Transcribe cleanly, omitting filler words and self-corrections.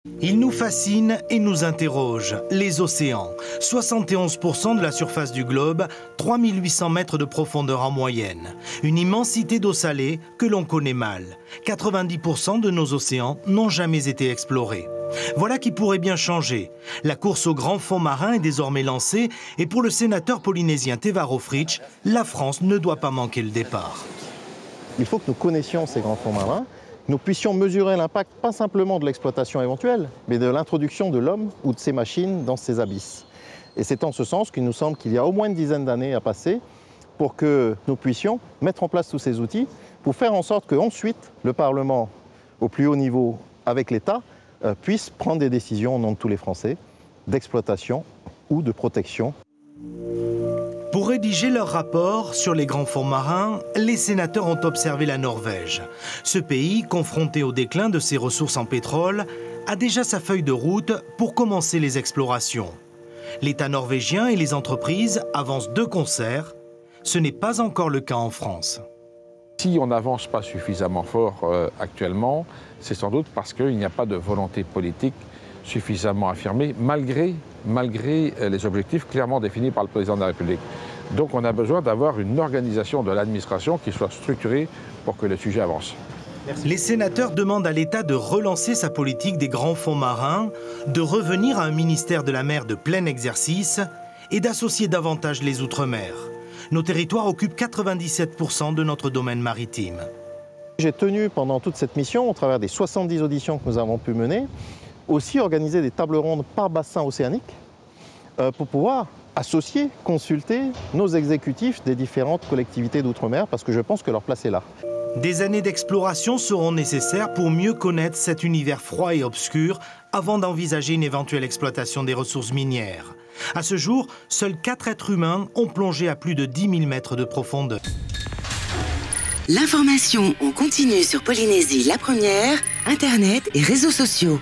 Il nous fascine et nous interroge. Les océans. 71% de la surface du globe, 3800 mètres de profondeur en moyenne. Une immensité d'eau salée que l'on connaît mal. 90% de nos océans n'ont jamais été explorés. Voilà qui pourrait bien changer. La course aux grands fonds marins est désormais lancée et pour le sénateur polynésien Teva Rohfritsch, la France ne doit pas manquer le départ. Il faut que nous connaissions ces grands fonds marins, que nous puissions mesurer l'impact pas simplement de l'exploitation éventuelle, mais de l'introduction de l'homme ou de ses machines dans ces abysses. Et c'est en ce sens qu'il nous semble qu'il y a au moins une dizaine d'années à passer pour que nous puissions mettre en place tous ces outils pour faire en sorte qu'ensuite le Parlement, au plus haut niveau avec l'État, puisse prendre des décisions au nom de tous les Français d'exploitation ou de protection. Pour rédiger leur rapport sur les grands fonds marins, les sénateurs ont observé la Norvège. Ce pays, confronté au déclin de ses ressources en pétrole, a déjà sa feuille de route pour commencer les explorations. L'État norvégien et les entreprises avancent de concert. Ce n'est pas encore le cas en France. Si on n'avance pas suffisamment fort actuellement, c'est sans doute parce qu'il n'y a pas de volonté politique suffisamment affirmée, malgré les objectifs clairement définis par le président de la République. Donc on a besoin d'avoir une organisation de l'administration qui soit structurée pour que le sujet avance. Les sénateurs demandent à l'État de relancer sa politique des grands fonds marins, de revenir à un ministère de la mer de plein exercice et d'associer davantage les Outre-mer. Nos territoires occupent 97% de notre domaine maritime. J'ai tenu pendant toute cette mission, au travers des 70 auditions que nous avons pu mener, aussi organiser des tables rondes par bassin océanique pour pouvoir associer, consulter nos exécutifs des différentes collectivités d'outre-mer parce que je pense que leur place est là. Des années d'exploration seront nécessaires pour mieux connaître cet univers froid et obscur avant d'envisager une éventuelle exploitation des ressources minières. À ce jour, seuls 4 êtres humains ont plongé à plus de 10 000 mètres de profondeur. L'information en continu sur Polynésie la première, Internet et réseaux sociaux.